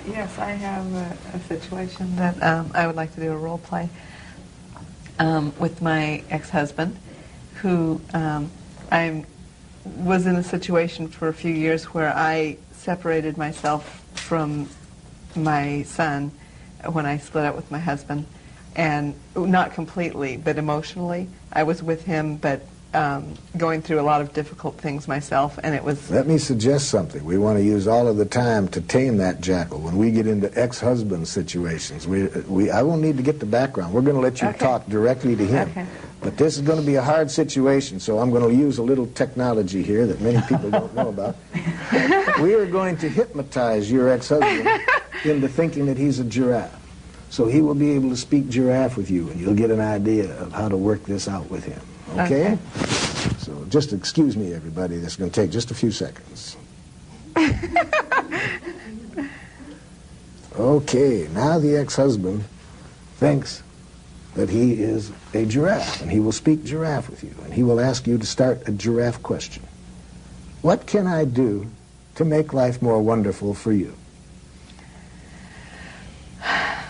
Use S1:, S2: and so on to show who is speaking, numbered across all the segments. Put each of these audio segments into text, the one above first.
S1: Yes, I have a situation that I would like to do a role play with my ex-husband, who I was in a situation for a few years where I separated myself from my son when I split up with my husband, and not completely, but emotionally. I was with him, but going through a lot of difficult things myself, and it was...
S2: Let me suggest something. We want to use all of the time to tame that jackal. When we get into ex-husband situations, I won't need to get the background. We're going to let you talk directly to him.
S1: Okay.
S2: But this is going to be a hard situation, so I'm going to use a little technology here that many people don't know about. We are going to hypnotize your ex-husband into thinking that he's a giraffe. So he will be able to speak giraffe with you, and you'll get an idea of how to work this out with him. Okay? So just excuse me, everybody. This is going to take just a few seconds. Okay, now the ex-husband thinks that he is a giraffe, and he will speak giraffe with you, and he will ask you to start a giraffe question. What can I do to make life more wonderful for you?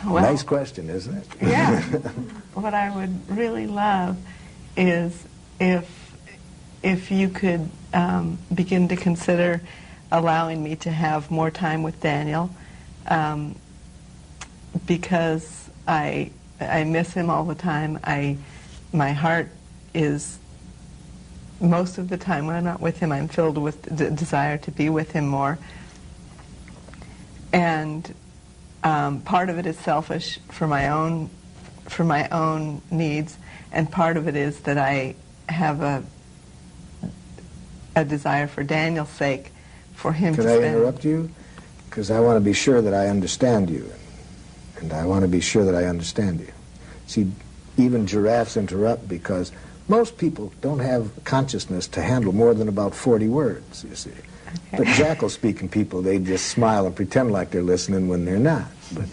S2: Well, nice question, isn't it?
S1: Yeah. What I would really love is if you could begin to consider allowing me to have more time with Daniel, because I miss him all the time. My heart is, most of the time when I'm not with him, I'm filled with desire to be with him more. And part of it is selfish for my own needs, and part of it is that I have a desire for Daniel's sake, for him to spend...
S2: Can I interrupt you? Because I want to be sure that I understand you, and I want to be sure that I understand you. See, even giraffes interrupt because most people don't have consciousness to handle more than about 40 words, you see. Okay. But jackal-speaking people, they just smile and pretend like they're listening when they're not. But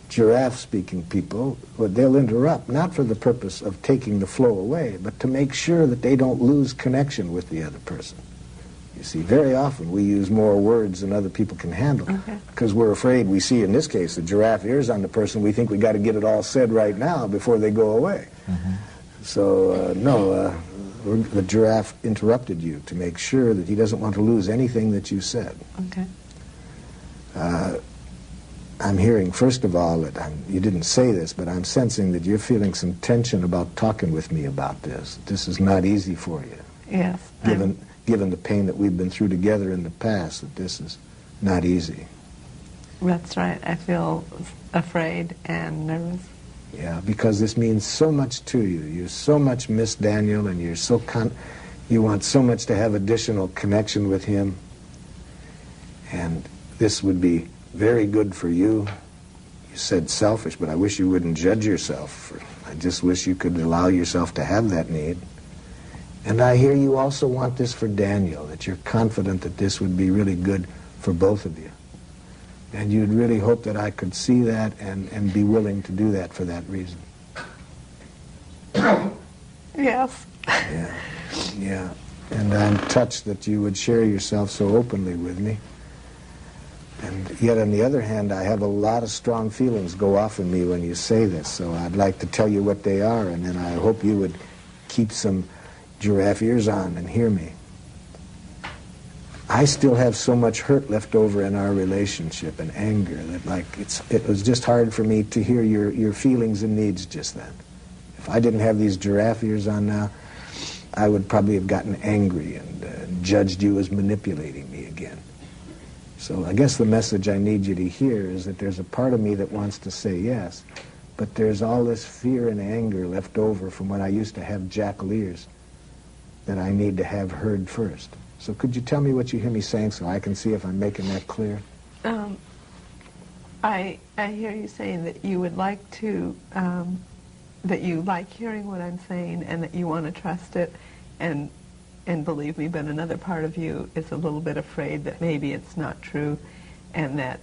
S2: giraffe-speaking people, well, they'll interrupt, not for the purpose of taking the flow away, but to make sure that they don't lose connection with the other person. You see, very often we use more words than other people can handle, because we're afraid we see, in this case, the giraffe ears on the person. We think we got to get it all said right now before they go away. So, no, the giraffe interrupted you to make sure that he doesn't want to lose anything that you said.
S1: Okay.
S2: I'm hearing, first of all, that you didn't say this, but I'm sensing that you're feeling some tension about talking with me about this. This is not easy for you.
S1: Yes.
S2: Given the pain that we've been through together in the past, that this is not easy.
S1: That's right. I feel afraid and nervous.
S2: Yeah, because this means so much to you. You so much miss Daniel, and you're so you want so much to have additional connection with him. And this would be very good for you. You said selfish, but I wish you wouldn't judge yourself. I just wish you could allow yourself to have that need. And I hear you also want this for Daniel, that you're confident that this would be really good for both of you. And you'd really hope that I could see that and be willing to do that for that reason.
S1: Yes.
S2: Yeah, yeah. And I'm touched that you would share yourself so openly with me. And yet, on the other hand, I have a lot of strong feelings go off in me when you say this, so I'd like to tell you what they are, and then I hope you would keep some giraffe ears on and hear me. I still have so much hurt left over in our relationship and anger that it was just hard for me to hear your feelings and needs just then. If I didn't have these giraffe ears on now, I would probably have gotten angry and judged you as manipulating me again. So I guess the message I need you to hear is that there's a part of me that wants to say yes, but there's all this fear and anger left over from when I used to have jackal ears that I need to have heard first. So could you tell me what you hear me saying so I can see if I'm making that clear?
S1: I hear you saying that you would like to, that you like hearing what I'm saying and that you want to trust it, and believe me, but another part of you is a little bit afraid that maybe it's not true, and that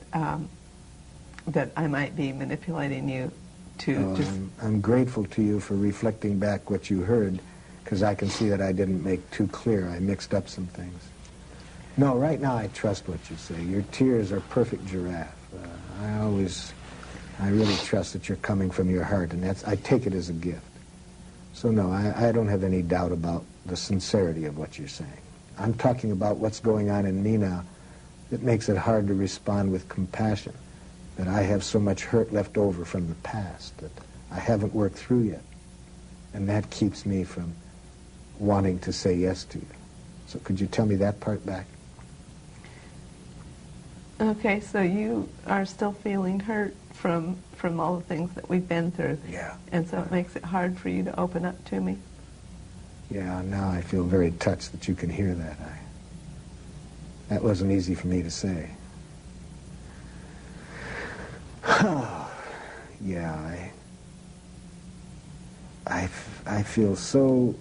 S1: that I might be manipulating you to just...
S2: I'm grateful to you for reflecting back what you heard, because I can see that I didn't make too clear. I mixed up some things. No, right now I trust what you say. Your tears are perfect giraffe. I really trust that you're coming from your heart, and I take it as a gift. So no, I don't have any doubt about the sincerity of what you're saying. I'm talking about what's going on in me now that makes it hard to respond with compassion, that I have so much hurt left over from the past that I haven't worked through yet. And that keeps me from wanting to say yes to you. So could you tell me that part back?
S1: Okay, so you are still feeling hurt from all the things that we've been through.
S2: Yeah.
S1: And so it makes it hard for you to open up to me.
S2: Yeah, now I feel very touched that you can hear that. That wasn't easy for me to say. Yeah, I feel so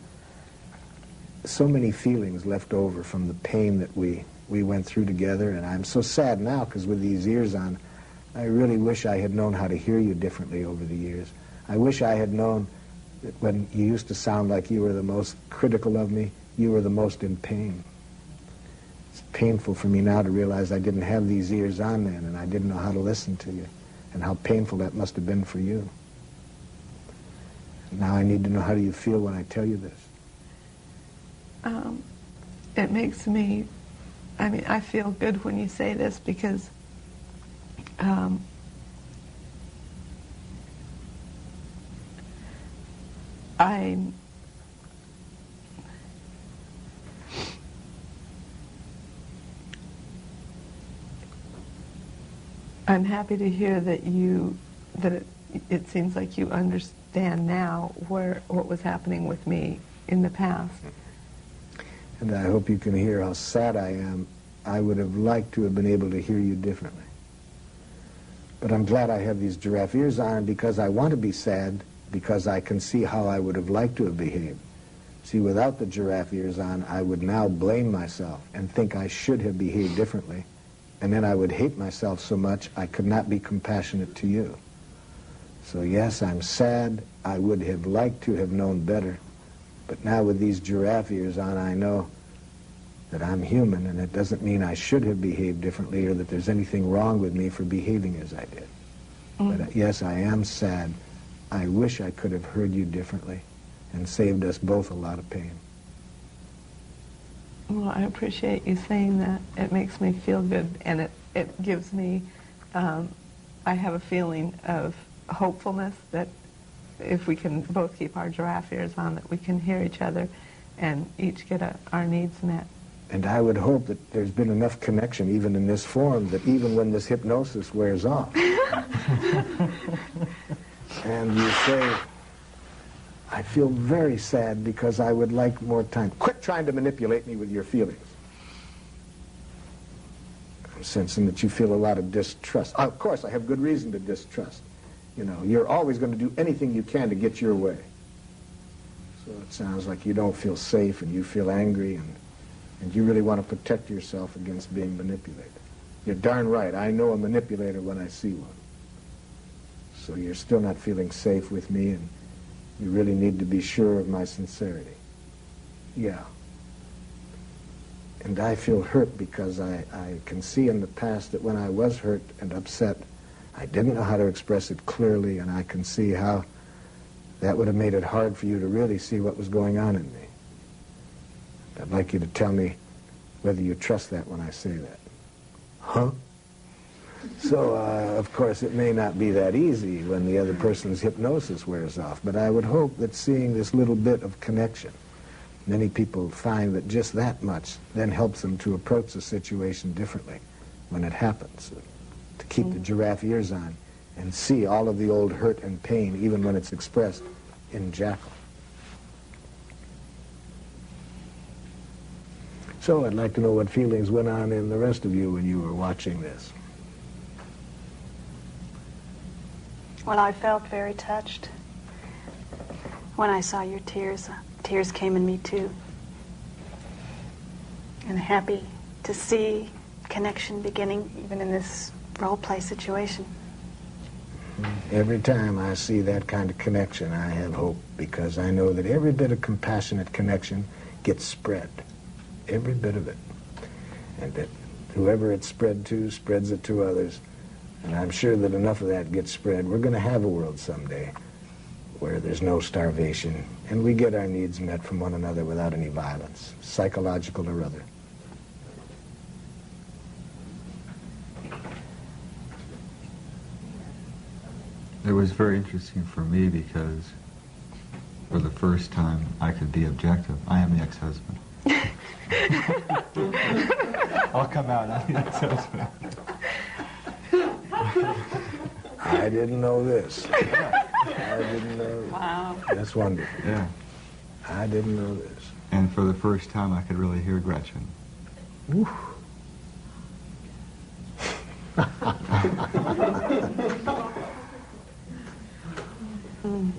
S2: many feelings left over from the pain that we went through together, and I'm so sad now because with these ears on, I really wish I had known how to hear you differently over the years. I wish I had known that when you used to sound like you were the most critical of me, you were the most in pain. It's painful for me now to realize I didn't have these ears on then, and I didn't know how to listen to you, and how painful that must have been for you. Now I need to know, how do you feel when I tell you this?
S1: It makes me, I feel good when you say this because I'm happy to hear that it seems like you understand now what was happening with me in the past.
S2: And I hope you can hear how sad I am. I would have liked to have been able to hear you differently. But I'm glad I have these giraffe ears on because I want to be sad, because I can see how I would have liked to have behaved. See, without the giraffe ears on, I would now blame myself and think I should have behaved differently. And then I would hate myself so much I could not be compassionate to you. So yes, I'm sad. I would have liked to have known better. But now with these giraffe ears on, I know that I'm human, and it doesn't mean I should have behaved differently or that there's anything wrong with me for behaving as I did. But yes, I am sad. I wish I could have heard you differently and saved us both a lot of pain.
S1: Well, I appreciate you saying that. It makes me feel good, and it gives me, I have a feeling of hopefulness that if we can both keep our giraffe ears on, that we can hear each other and each get our needs met.
S2: And I would hope that there's been enough connection, even in this form, that even when this hypnosis wears off, and you say, I feel very sad because I would like more time. Quit trying to manipulate me with your feelings. I'm sensing that you feel a lot of distrust. Of course, I have good reason to distrust. You know, you're always going to do anything you can to get your way. So it sounds like you don't feel safe and you feel angry and you really want to protect yourself against being manipulated. You're darn right. I know a manipulator when I see one. So you're still not feeling safe with me, and you really need to be sure of my sincerity. Yeah. And I feel hurt because I can see in the past that when I was hurt and upset, I didn't know how to express it clearly, and I can see how that would have made it hard for you to really see what was going on in me. I'd like you to tell me whether you trust that when I say that. Huh? So, of course, it may not be that easy when the other person's hypnosis wears off, but I would hope that seeing this little bit of connection, many people find that just that much then helps them to approach the situation differently when it happens, to keep the giraffe ears on and see all of the old hurt and pain, even when it's expressed in jackal. So I'd like to know what feelings went on in the rest of you when you were watching this.
S3: Well, I felt very touched when I saw your tears. Tears came in me too. And happy to see connection beginning even in this role play situation.
S2: Every time I see that kind of connection, I have hope, because I know that every bit of compassionate connection gets spread. Every bit of it. And that whoever it's spread to spreads it to others And I'm sure that enough of that gets spread. We're going to have a world someday where there's no starvation, and we get our needs met from one another without any violence, psychological or other.
S4: It was very interesting for me because for the first time I could be objective. I am the ex-husband. I'll come out, I'm the ex-husband.
S2: I didn't know this. I didn't know this.
S3: Wow.
S2: That's wonderful.
S4: Yeah.
S2: I didn't know this.
S4: And for the first time I could really hear Gretchen.
S2: Woo.
S3: Mm.